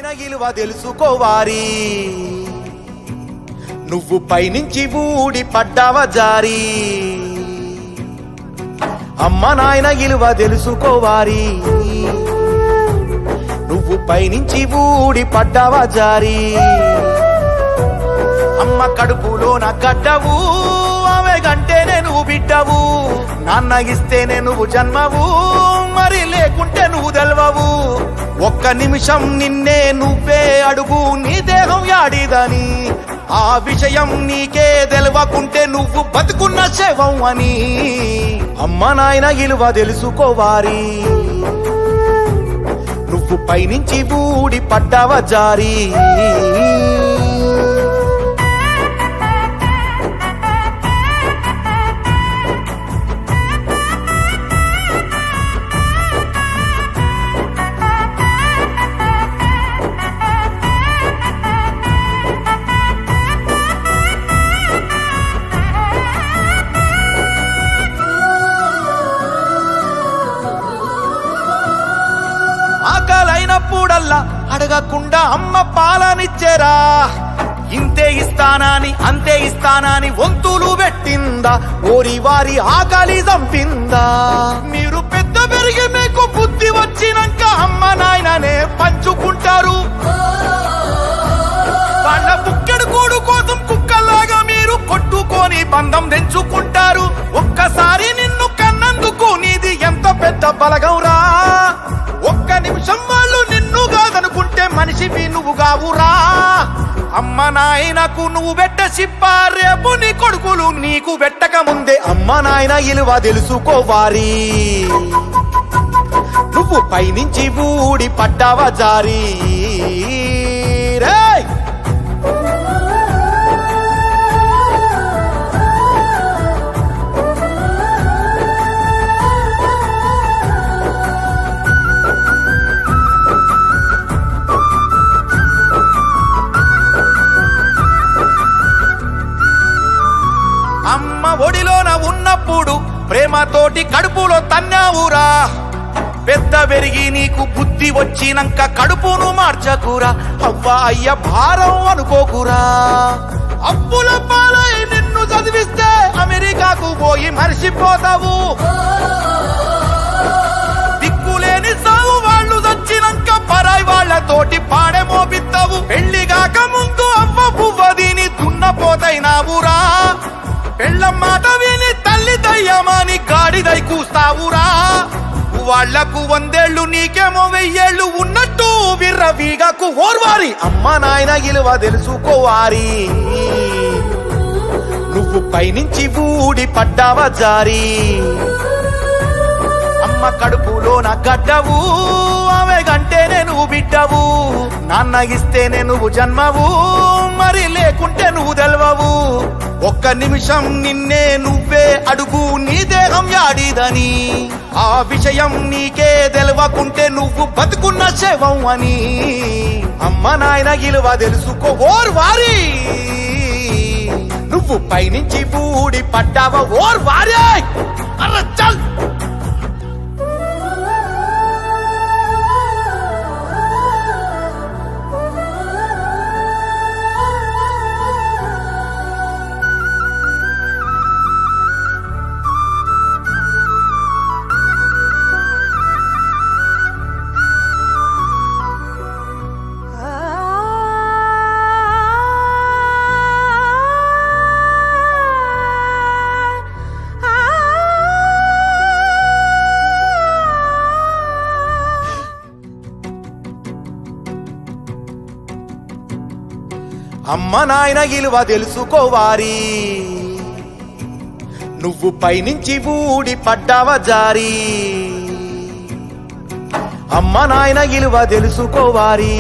నాయన ఇలువ తెలుసుకోవారి నువ్వు పైనుంచి ఊడి పడ్డావ జారి అమ్మ నాయన ఇలువ తెలుసుకోవారి నువ్వు పైనుంచి ఊడి పడ్డావ జారి అమ్మ కడుపులోన గడ్డవు ఆమె గంటేనే నువ్వు బిడ్డవు నాన్న ఇస్తేనే నువ్వు జన్మవు మరి లేకుంటే నువ్వు తెలవవు ఒక్క నిమిషం నిన్నే నువ్వే అడుగు నీ దేహం యాడిదని ఆ విషయం నీకే తెలవకుంటే నువ్వు బతుకున్న శవం అని అమ్మ నాయన ఇలువ తెలుసుకోవారి నువ్వు పైనుంచి ఊడి పడ్డావ జారి ఆకలైనప్పుడల్లా అడగకుండా అమ్మ పాలనిచ్చేరా ఇంతే ఇస్తానాని అంతే ఇస్తానాని వంతులు పెట్టిందా ఓరి వారి ఆకలి చంపిందా మీరు పెద్ద పెరిగి మీకు బుద్ధి వచ్చినాక అమ్మ నాయననే పంచుకుంటారు వాళ్ళ బుక్కెడు కూడు కోసం కుక్కల్లాగా మీరు కొట్టుకొని బంధం తెంచుకుంటారు ఒక్కసారి నిన్ను కన్నందుకు నీది ఎంత పెద్ద బలగంరా ఒక్క నిమిషం వాళ్ళు నిన్ను కాదనుకుంటే మనిషివి నువ్వు కావురా అమ్మ నాయనకు నువ్వు పెట్ట సిప్ప రేపు నీ కొడుకులు నీకు పెట్టక ముందే అమ్మ నాయన ఇలువ తెలుసుకోవారి నువ్వు పైనుంచి ఊడి పడ్డావ జారి రేయ్ అమ్మ ఒడిలోన ఉన్నప్పుడు ప్రేమతోటి కడుపులో తన్నావురా పెద్ద పెరిగి నీకు బుద్ధి వచ్చినాక కడుపును మార్చకురా అవ్వ అయ్య భారం అనుకోకురా అప్పుల పాలై నిన్ను చదివిస్తే అమెరికాకు పోయి మరిసిపోతావు దిక్కులేని సాగు వాళ్ళు చచ్చినాక పరాయి వాళ్ళతోటి పాడె మోపిస్తావు పెళ్లి కాక ముందు అవ్వ పువ్వదిని దున్నపోతైనావురా పెళ్ళ మాట విని తల్లి దయ్యమాని గాడిదై కూస్తావురా వాళ్లకు 100 ఏళ్ళు నీకేమో 1000 ఏళ్ళు ఉన్నట్టు విర్రవీగకు ఓర్వారి అమ్మ నాయన ఇలువ తెలుసుకోవారి నువ్వు పైనుంచి ఊడి పడ్డావ జారి అమ్మ కడుపులోన గడ్డవు ఆమె గంటేనే నువ్వు బిడ్డవు నాన్న ఇస్తేనే నువ్వు జన్మవు మరి లేకుంటే నువ్వు తెలవవు ఒక్క నిమిషం నిన్నే నువ్వే అడుగు నీ దేహం యాడిదని ఆ విషయం నీకే తెలవకుంటే నువ్వు బతుకున్న శవం అని అమ్మ నాయన ఇలువ తెలుసుకో ఓర్వారి నువ్వు పైనుంచి ఊడి పడ్డావ ఓర్వారి అర్ర చల్ అమ్మ నాయన ఇలువ తెలుసుకోవారి నువ్వు పైనుంచి ఊడి పడ్డావ జారి అమ్మ నాయన ఇలువ తెలుసుకోవారి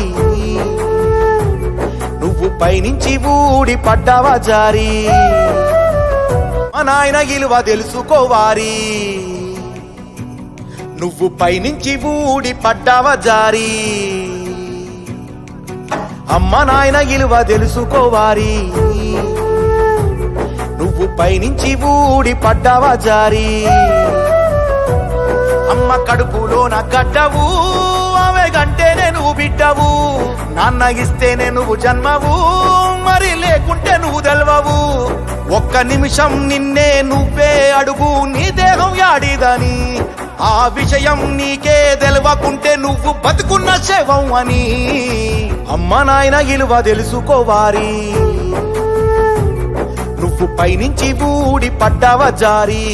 నువ్వు పైనుంచి ఊడి పడ్డావ జారి అమ్మ నాయన ఇలువ తెలుసుకోవారి నువ్వు పైనుంచి ఊడి పడ్డావ జారి అమ్మ నాయన ఇలువ తెలుసుకోవారి నువ్వు పైనుంచి ఊడి పడ్డావ జారి అమ్మ కడుపులోన గడ్డవు ఆమె గంటేనే నువ్వు బిడ్డవు నాన్న ఇస్తేనే నువ్వు జన్మవు మరి లేకుంటే నువ్వు తెల్వవు ఒక్క నిమిషం నిన్నే నువ్వే అడుగు నీ దేహం యాడిదని ఆ విషయం నీకే తెలవకుంటే నువ్వు బతుకున్న శవం అని అమ్మ నాయన ఇలువ తెలుసుకోవారి నువ్వు పైనుంచి ఊడి పడ్డవ జారి